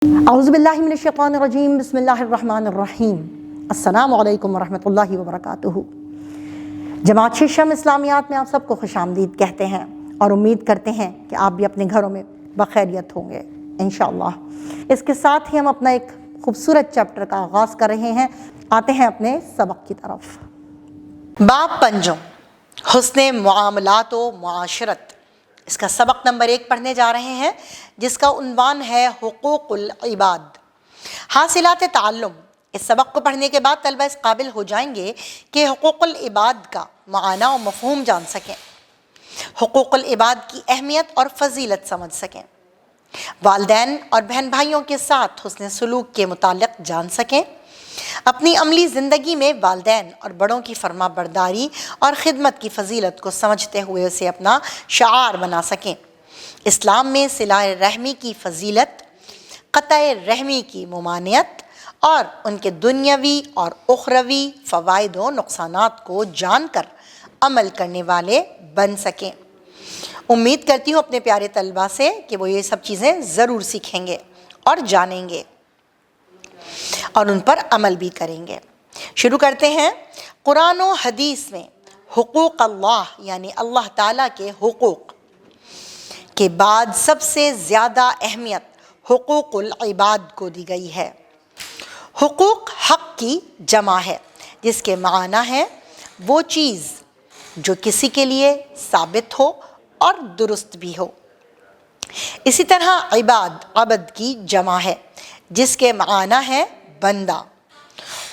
اعوذ باللہ من الشیطان الرجیم، بسم اللہ الرحمن الرحیم۔ السلام علیکم ورحمۃ اللہ وبرکاتہ۔ جماعت ششم اسلامیات میں آپ سب کو خوش آمدید کہتے ہیں اور امید کرتے ہیں کہ آپ بھی اپنے گھروں میں بخیریت ہوں گے انشاءاللہ۔ اس کے ساتھ ہی ہم اپنا ایک خوبصورت چیپٹر کا آغاز کر رہے ہیں۔ آتے ہیں اپنے سبق کی طرف۔ باب پنجم، حسن معاملات و معاشرت۔ اس کا سبق نمبر 1 پڑھنے جا رہے ہیں، جس کا عنوان ہے حقوق العباد۔ حاصلات تعلم۔ اس سبق کو پڑھنے کے بعد طلبہ اس قابل ہو جائیں گے کہ حقوق العباد کا معنی و مفہوم جان سکیں، حقوق العباد کی اہمیت اور فضیلت سمجھ سکیں، والدین اور بہن بھائیوں کے ساتھ حسن سلوک کے متعلق جان سکیں، اپنی عملی زندگی میں والدین اور بڑوں کی فرما برداری اور خدمت کی فضیلت کو سمجھتے ہوئے اسے اپنا شعار بنا سکیں، اسلام میں صلہ رحمی کی فضیلت، قطع رحمی کی ممانعت اور ان کے دنیاوی اور اخروی فوائد و نقصانات کو جان کر عمل کرنے والے بن سکیں۔ امید کرتی ہوں اپنے پیارے طلبہ سے کہ وہ یہ سب چیزیں ضرور سیکھیں گے اور جانیں گے اور ان پر عمل بھی کریں گے۔ شروع کرتے ہیں۔ قرآن و حدیث میں حقوق اللہ یعنی اللہ تعالیٰ کے حقوق کے بعد سب سے زیادہ اہمیت حقوق العباد کو دی گئی ہے۔ حقوق حق کی جمع ہے، جس کے معنی ہے وہ چیز جو کسی کے لیے ثابت ہو اور درست بھی ہو۔ اسی طرح عباد عبد کی جمع ہے، جس کے معنی ہے بندہ۔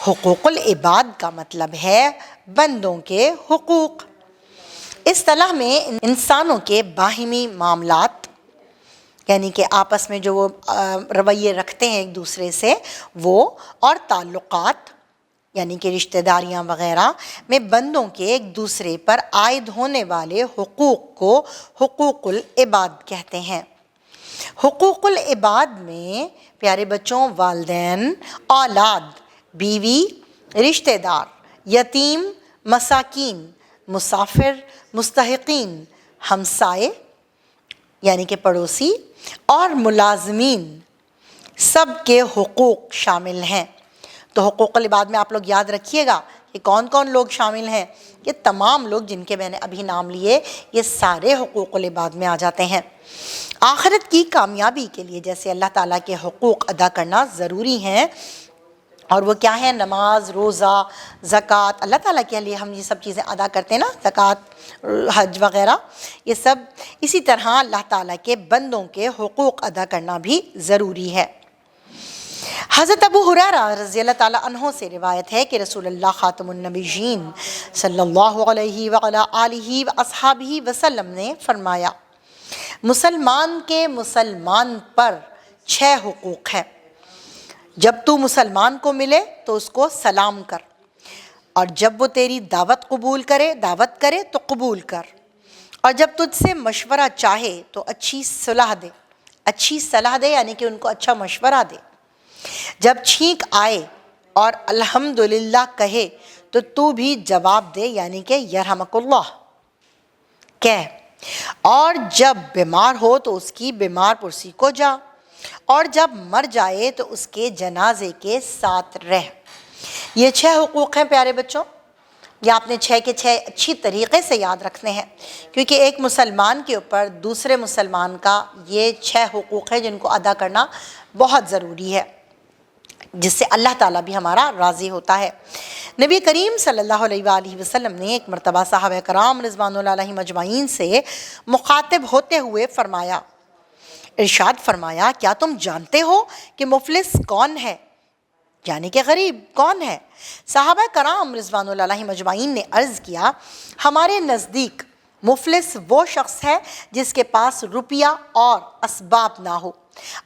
حقوق العباد کا مطلب ہے بندوں کے حقوق۔ اصطلاح میں انسانوں کے باہمی معاملات یعنی کہ آپس میں جو وہ رویے رکھتے ہیں ایک دوسرے سے وہ، اور تعلقات یعنی کہ رشتہ داریاں وغیرہ میں بندوں کے ایک دوسرے پر عائد ہونے والے حقوق کو حقوق العباد کہتے ہیں۔ حقوق العباد میں پیارے بچوں والدین، اولاد، بیوی، رشتہ دار، یتیم، مساکین، مسافر، مستحقین، ہمسائے یعنی کہ پڑوسی اور ملازمین سب کے حقوق شامل ہیں۔ تو حقوق العباد میں آپ لوگ یاد رکھیے گا کہ کون کون لوگ شامل ہیں۔ یہ تمام لوگ جن کے میں نے ابھی نام لیے یہ سارے حقوق العباد میں آ جاتے ہیں۔ آخرت کی کامیابی کے لیے جیسے اللہ تعالیٰ کے حقوق ادا کرنا ضروری ہیں، اور وہ کیا ہے؟ نماز، روزہ، زکوٰۃ۔ اللہ تعالیٰ کے لیے ہم یہ سب چیزیں ادا کرتے ہیں نا، زکوٰۃ، حج وغیرہ، یہ سب اسی طرح اللہ تعالیٰ کے بندوں کے حقوق ادا کرنا بھی ضروری ہے۔ حضرت ابو ہریرہ رضی اللہ تعالیٰ عنہ سے روایت ہے کہ رسول اللہ خاتم النبیین صلی اللہ علیہ وعلیٰ آلہ واصحابہ وسلم نے فرمایا، مسلمان کے مسلمان پر 6 حقوق ہیں۔ جب تو مسلمان کو ملے تو اس کو سلام کر، اور جب وہ تیری دعوت کرے تو قبول کر، اور جب تجھ سے مشورہ چاہے تو اچھی صلاح دے یعنی کہ ان کو اچھا مشورہ دے۔ جب چھینک آئے اور الحمدللہ کہے تو بھی جواب دے یعنی کہ یرحمک اللہ کہہ، اور جب بیمار ہو تو اس کی بیمار پرسی کو جا، اور جب مر جائے تو اس کے جنازے کے ساتھ رہ۔ یہ 6 حقوق ہیں پیارے بچوں، یہ آپ نے 6 کے 6 اچھی طریقے سے یاد رکھنے ہیں، کیونکہ ایک مسلمان کے اوپر دوسرے مسلمان کا یہ 6 حقوق ہیں جن کو ادا کرنا بہت ضروری ہے، جس سے اللہ تعالیٰ بھی ہمارا راضی ہوتا ہے۔ نبی کریم صلی اللہ علیہ وآلہ وسلم نے ایک مرتبہ صحابہ کرام رضوان اللہ علیہم اجمعین سے مخاطب ہوتے ہوئے ارشاد فرمایا، کیا تم جانتے ہو کہ مفلس کون ہے؟ یعنی کہ غریب کون ہے؟ صحابہ کرام رضوان اللہ علیہم اجمعین نے عرض کیا، ہمارے نزدیک مفلس وہ شخص ہے جس کے پاس روپیہ اور اسباب نہ ہو۔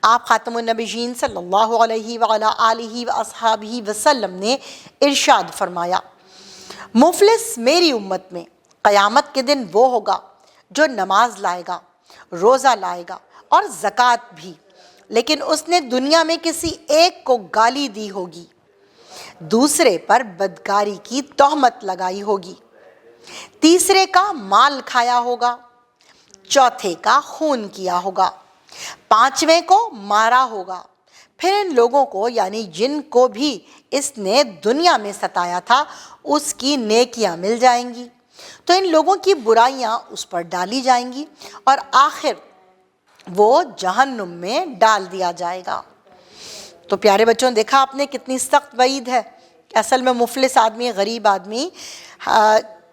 آپ خاتم النبیین صلی اللہ علیہ وعلیٰ آلہ واصحابہ وسلم نے ارشاد فرمایا، مفلس میری امت میں قیامت کے دن وہ ہوگا جو نماز لائے گا، روزہ لائے گا اور زکوٰۃ بھی، لیکن اس نے دنیا میں کسی ایک کو گالی دی ہوگی، دوسرے پر بدکاری کی تہمت لگائی ہوگی، تیسرے کا مال کھایا ہوگا، چوتھے کا خون کیا ہوگا، پانچویں کو مارا ہوگا، پھر ان لوگوں کو یعنی جن کو بھی اس نے دنیا میں ستایا تھا اس کی نیکیاں مل جائیں گی، تو ان لوگوں کی برائیاں اس پر ڈالی جائیں گی اور آخر وہ جہنم میں ڈال دیا جائے گا۔ تو پیارے بچوں، دیکھا آپ نے کتنی سخت وعید ہے کہ اصل میں مفلس آدمی، غریب آدمی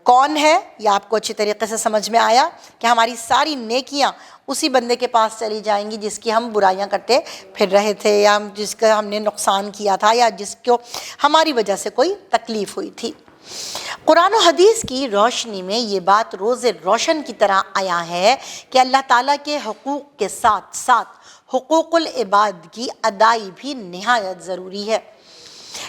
کون ہے، یہ آپ کو اچھی طریقے سے سمجھ میں آیا کہ ہماری ساری نیکیاں اسی بندے کے پاس چلی جائیں گی جس کی ہم برائیاں کرتے پھر رہے تھے، یا جس کا ہم نے نقصان کیا تھا، یا جس کو ہماری وجہ سے کوئی تکلیف ہوئی تھی۔ قرآن و حدیث کی روشنی میں یہ بات روز روشن کی طرح آیا ہے کہ اللہ تعالیٰ کے حقوق کے ساتھ ساتھ حقوق العباد کی ادائی بھی نہایت ضروری ہے۔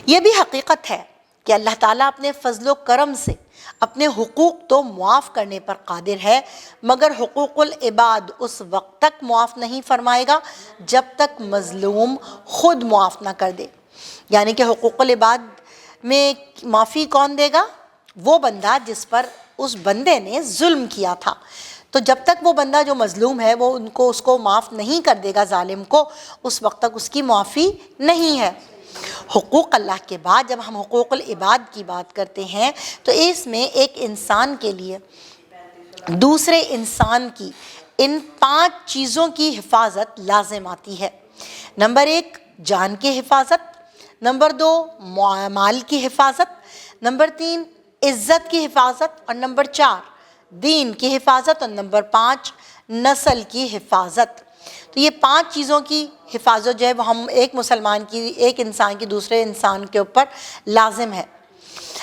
یہ بھی حقیقت ہے کہ اللہ تعالیٰ اپنے فضل و کرم سے اپنے حقوق تو معاف کرنے پر قادر ہے، مگر حقوق العباد اس وقت تک معاف نہیں فرمائے گا جب تک مظلوم خود معاف نہ کر دے۔ یعنی کہ حقوق العباد میں معافی کون دے گا؟ وہ بندہ جس پر اس بندے نے ظلم کیا تھا۔ تو جب تک وہ بندہ جو مظلوم ہے وہ اس کو معاف نہیں کر دے گا ظالم کو، اس وقت تک اس کی معافی نہیں ہے۔ حقوق اللہ کے بعد جب ہم حقوق العباد کی بات کرتے ہیں تو اس میں ایک انسان کے لیے دوسرے انسان کی ان 5 چیزوں کی حفاظت لازم آتی ہے۔ نمبر 1 جان کی حفاظت، نمبر 2 مال کی حفاظت، نمبر 3 عزت کی حفاظت، اور نمبر 4 دین کی حفاظت، اور نمبر 5 نسل کی حفاظت۔ تو یہ 5 چیزوں کی حفاظت جو ہے وہ ہم ایک مسلمان کی، ایک انسان کی دوسرے انسان کے اوپر لازم ہے۔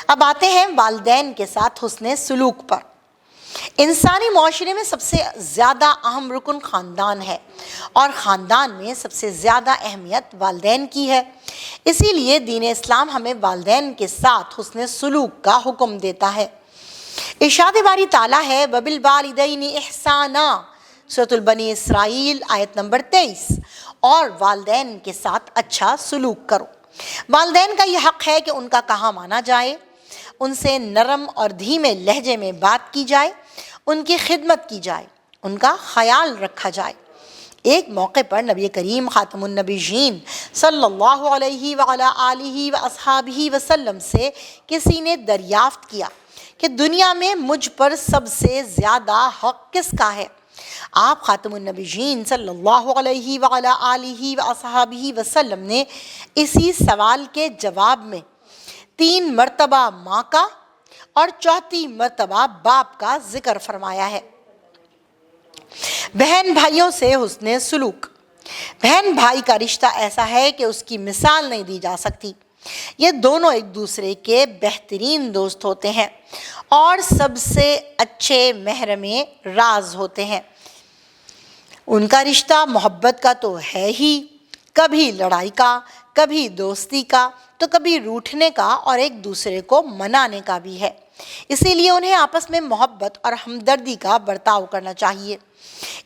اب آتے ہیں والدین کے ساتھ حسن سلوک پر۔ انسانی معاشرے میں سب سے زیادہ اہم رکن خاندان ہے، اور خاندان میں سب سے زیادہ اہمیت والدین کی ہے۔ اسی لیے دین اسلام ہمیں والدین کے ساتھ حسن سلوک کا حکم دیتا ہے۔ ارشاد باری تعالیٰ ہے وَبِالْوَالِدَيْنِ إِحْسَانًا، سورۃ البنی اسرائیل آیت نمبر 23، اور والدین کے ساتھ اچھا سلوک کرو۔ والدین کا یہ حق ہے کہ ان کا کہا مانا جائے، ان سے نرم اور دھیمے لہجے میں بات کی جائے، ان کی خدمت کی جائے، ان کا خیال رکھا جائے۔ ایک موقع پر نبی کریم خاتم النبیین صلی اللہ علیہ وعلیٰ آلہ واصحابہ وسلم سے کسی نے دریافت کیا کہ دنیا میں مجھ پر سب سے زیادہ حق کس کا ہے؟ آپ خاتم النبیین صلی اللہ علیہ وعلیٰ آلہ واصحابہ وسلم نے اسی سوال کے جواب میں 3 مرتبہ ماں کا اور 4تھی مرتبہ باپ کا ذکر فرمایا ہے۔ بہن بھائیوں سے حسن سلوک۔ بہن بھائی کا رشتہ ایسا ہے کہ اس کی مثال نہیں دی جا سکتی۔ یہ دونوں ایک دوسرے کے بہترین دوست ہوتے ہیں اور سب سے اچھے محرم راز ہوتے ہیں۔ ان کا رشتہ محبت کا تو ہے ہی، کبھی لڑائی کا، کبھی دوستی کا، تو کبھی روٹھنے کا اور ایک دوسرے کو منانے کا بھی ہے۔ اسی لیے انہیں آپس میں محبت اور ہمدردی کا برتاؤ کرنا چاہیے،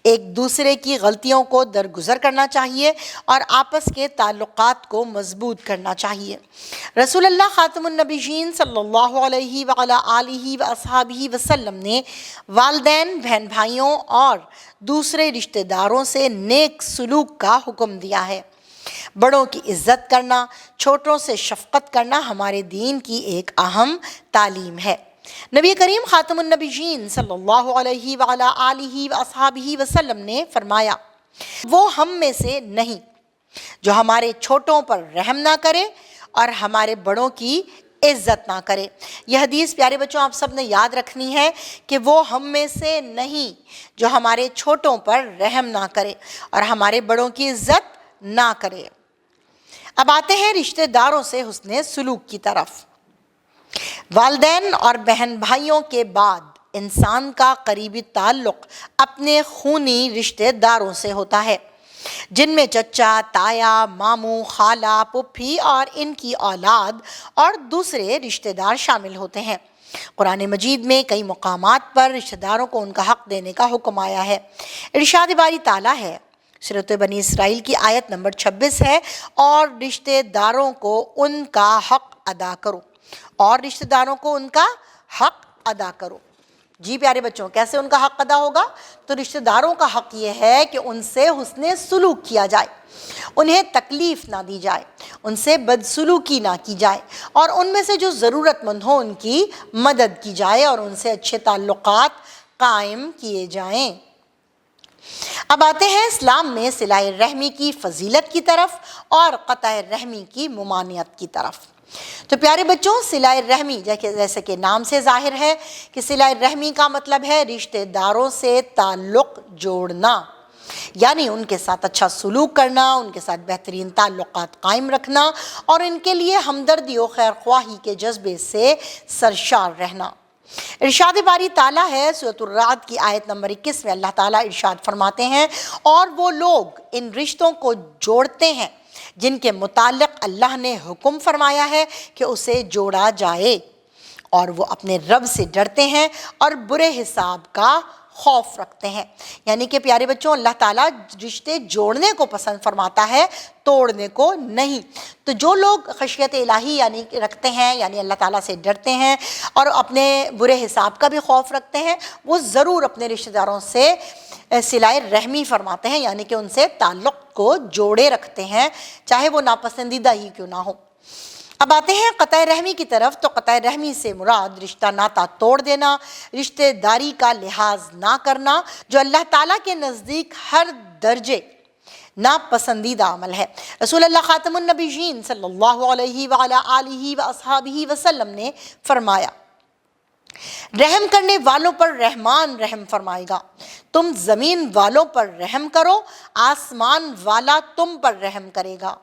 ایک دوسرے کی غلطیوں کو درگزر کرنا چاہیے اور آپس کے تعلقات کو مضبوط کرنا چاہیے۔ رسول اللہ خاتم النبیین صلی اللہ علیہ وعلیٰ آلہ واصحابہ وسلم نے والدین، بہن بھائیوں اور دوسرے رشتہ داروں سے نیک سلوک کا حکم دیا ہے۔ بڑوں کی عزت کرنا، چھوٹوں سے شفقت کرنا ہمارے دین کی ایک اہم تعلیم ہے۔ نبی کریم خاتم النبیین صلی اللہ علیہ وعلیٰ آلہ واصحابہ وسلم نے فرمایا، وہ ہم میں سے نہیں جو ہمارے چھوٹوں پر رحم نہ کرے اور ہمارے بڑوں کی عزت نہ کرے۔ یہ حدیث پیارے بچوں آپ سب نے یاد رکھنی ہے کہ وہ ہم میں سے نہیں جو ہمارے چھوٹوں پر رحم نہ کرے اور ہمارے بڑوں کی عزت نہ کرے۔ اب آتے ہیں رشتہ داروں سے حسن سلوک کی طرف۔ والدین اور بہن بھائیوں کے بعد انسان کا قریبی تعلق اپنے خونی رشتہ داروں سے ہوتا ہے، جن میں چچا، تایا، ماموں، خالہ، پھوپھی اور ان کی اولاد اور دوسرے رشتہ دار شامل ہوتے ہیں۔ قرآن مجید میں کئی مقامات پر رشتہ داروں کو ان کا حق دینے کا حکم آیا ہے۔ ارشاد باری تعالیٰ ہے، سورۃ بنی اسرائیل کی آیت نمبر 26 ہے، اور رشتہ داروں کو ان کا حق ادا کرو، اور رشتہ داروں کو ان کا حق ادا کرو۔ جی پیارے بچوں، کیسے ان کا حق ادا ہوگا؟ تو رشتہ داروں کا حق یہ ہے کہ ان سے حسن سلوک کیا جائے، انہیں تکلیف نہ دی جائے، ان سے بدسلوکی نہ کی جائے، اور ان میں سے جو ضرورت مند ہوں ان کی مدد کی جائے اور ان سے اچھے تعلقات قائم کیے جائیں۔ اب آتے ہیں اسلام میں صلہ رحمی کی فضیلت کی طرف اور قطع رحمی کی ممانعت کی طرف۔ تو پیارے بچوں، صلہ رحمی جیسے کہ نام سے ظاہر ہے کہ صلہ رحمی کا مطلب ہے رشتہ داروں سے تعلق جوڑنا، یعنی ان کے ساتھ اچھا سلوک کرنا، ان کے ساتھ بہترین تعلقات قائم رکھنا اور ان کے لیے ہمدردی و خیر خواہی کے جذبے سے سرشار رہنا۔ ارشاد باری تعالیٰ ہے سورۃ الرعد کی آیت نمبر 21 میں اللہ تعالیٰ ارشاد فرماتے ہیں، اور وہ لوگ ان رشتوں کو جوڑتے ہیں جن کے متعلق اللہ نے حکم فرمایا ہے کہ اسے جوڑا جائے، اور وہ اپنے رب سے ڈرتے ہیں اور برے حساب کا خوف رکھتے ہیں۔ یعنی کہ پیارے بچوں، اللہ تعالیٰ رشتے جوڑنے کو پسند فرماتا ہے، توڑنے کو نہیں۔ تو جو لوگ خشیت الہی یعنی رکھتے ہیں، یعنی اللہ تعالیٰ سے ڈرتے ہیں اور اپنے برے حساب کا بھی خوف رکھتے ہیں، وہ ضرور اپنے رشتہ داروں سے صلہ رحمی فرماتے ہیں، یعنی کہ ان سے تعلق کو جوڑے رکھتے ہیں، چاہے وہ ناپسندیدہ ہی کیوں نہ ہو۔ اب آتے ہیں قطع رحمی کی طرف۔ تو قطع رحمی سے مراد رشتہ ناتا توڑ دینا، رشتہ داری کا لحاظ نہ کرنا، جو اللہ تعالیٰ کے نزدیک ہر درجے ناپسندیدہ عمل ہے۔ رسول اللہ خاتم النبیین صلی اللہ علیہ وعلیٰ آلہ وصحبہ وسلم نے فرمایا، رحم کرنے والوں پر رحمان رحم فرمائے گا، تم زمین والوں پر رحم کرو، آسمان والا تم پر رحم کرے گا۔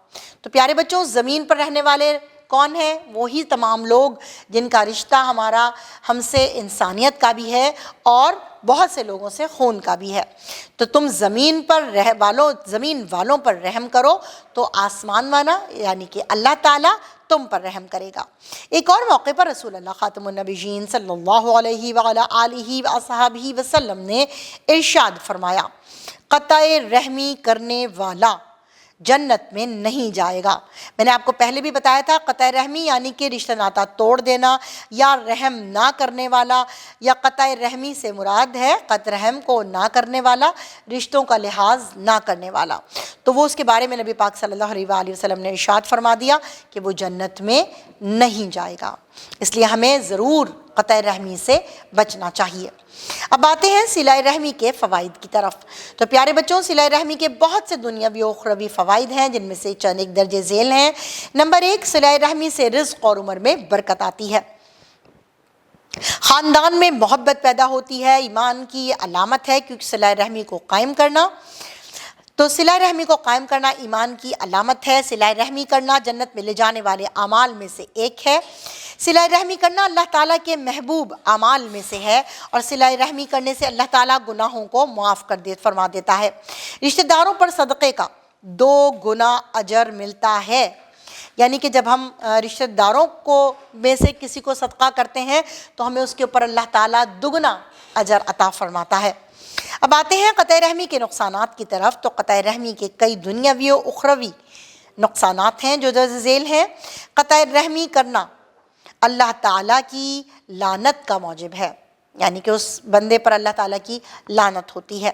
تو پیارے بچوں، زمین پر رہنے والے کون ہیں؟ وہی تمام لوگ جن کا رشتہ ہم سے انسانیت کا بھی ہے اور بہت سے لوگوں سے خون کا بھی ہے۔ تو تم زمین والوں پر رحم کرو تو آسمان والا یعنی کہ اللہ تعالیٰ تم پر رحم کرے گا۔ ایک اور موقع پر رسول اللہ خاتم النبیین صلی اللہ علیہ وعلیٰ آلہ وصحبہ وسلم نے ارشاد فرمایا، قطع رحمی کرنے والا جنت میں نہیں جائے گا۔ میں نے آپ کو پہلے بھی بتایا تھا، قطع رحمی یعنی کہ رشتہ ناتا توڑ دینا یا رحم نہ کرنے والا، یا قطع رحمی سے مراد ہے قطع رحم کو نہ کرنے والا، رشتوں کا لحاظ نہ کرنے والا۔ تو وہ اس کے بارے میں نبی پاک صلی اللہ علیہ وآلہ وسلم نے ارشاد فرما دیا کہ وہ جنت میں نہیں جائے گا۔ اس لیے ہمیں ضرور قطع رحمی سے بچنا چاہیے۔ اب آتے ہیں صلہ رحمی کے فوائد کی طرف۔ تو پیارے بچوں، صلہ رحمی کے بہت سے دنیاوی و اخروی فوائد ہیں، جن میں سے چند ایک درجے ذیل ہیں۔ نمبر 1، صلہ رحمی سے رزق اور عمر میں برکت آتی ہے، خاندان میں محبت پیدا ہوتی ہے، ایمان کی علامت ہے، کیونکہ صلہ رحمی کو قائم کرنا ایمان کی علامت ہے۔ صلہ رحمی کرنا جنت میں لے جانے والے اعمال میں سے ایک ہے۔ صلہ رحمی کرنا اللہ تعالیٰ کے محبوب اعمال میں سے ہے، اور صلہ رحمی کرنے سے اللہ تعالیٰ گناہوں کو معاف فرما دیتا ہے۔ رشتہ داروں پر صدقے کا 2 گنا اجر ملتا ہے، یعنی کہ جب ہم رشتہ داروں میں سے کسی کو صدقہ کرتے ہیں تو ہمیں اس کے اوپر اللہ تعالیٰ 2 گنا اجر عطا فرماتا ہے۔ اب آتے ہیں قطع رحمی کے نقصانات کی طرف۔ تو قطع رحمی کے کئی دنیاوی و اخروی نقصانات ہیں جو درج ذیل ہیں۔ قطع رحمی کرنا اللہ تعالیٰ کی لعنت کا موجب ہے، یعنی کہ اس بندے پر اللہ تعالیٰ کی لعنت ہوتی ہے۔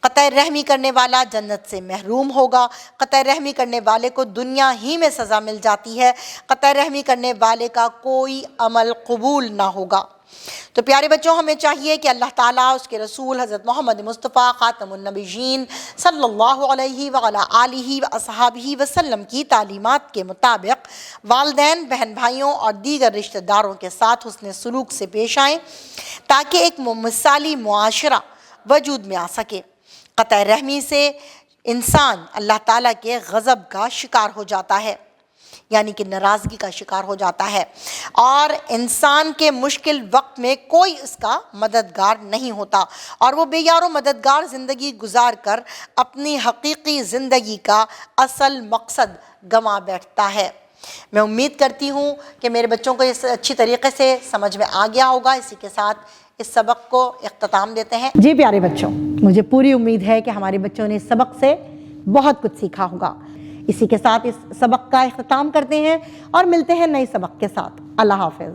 قطع رحمی کرنے والا جنت سے محروم ہوگا۔ قطع رحمی کرنے والے کو دنیا ہی میں سزا مل جاتی ہے۔ قطع رحمی کرنے والے کا کوئی عمل قبول نہ ہوگا۔ تو پیارے بچوں، ہمیں چاہیے کہ اللہ تعالیٰ، اس کے رسول حضرت محمد مصطفیٰ خاتم النبیین صلی اللہ علیہ وعلیٰ آلہ وصحبہ وسلم کی تعلیمات کے مطابق والدین، بہن بھائیوں اور دیگر رشتہ داروں کے ساتھ حسن سلوک سے پیش آئیں تاکہ ایک مثالی معاشرہ وجود میں آ سکے۔ قطع رحمی سے انسان اللہ تعالیٰ کے غضب کا شکار ہو جاتا ہے، یعنی کہ ناراضگی کا شکار ہو جاتا ہے، اور انسان کے مشکل وقت میں کوئی اس کا مددگار نہیں ہوتا، اور وہ بے یار و مددگار زندگی گزار کر اپنی حقیقی زندگی کا اصل مقصد گنوا بیٹھتا ہے۔ میں امید کرتی ہوں کہ میرے بچوں کو اس اچھی طریقے سے سمجھ میں آ گیا ہوگا۔ اسی کے ساتھ اس سبق کو اختتام دیتے ہیں۔ جی پیارے بچوں، مجھے پوری امید ہے کہ ہمارے بچوں نے اس سبق سے بہت کچھ سیکھا ہوگا۔ اسی کے ساتھ اس سبق کا اختتام کرتے ہیں اور ملتے ہیں نئے سبق کے ساتھ۔ اللہ حافظ۔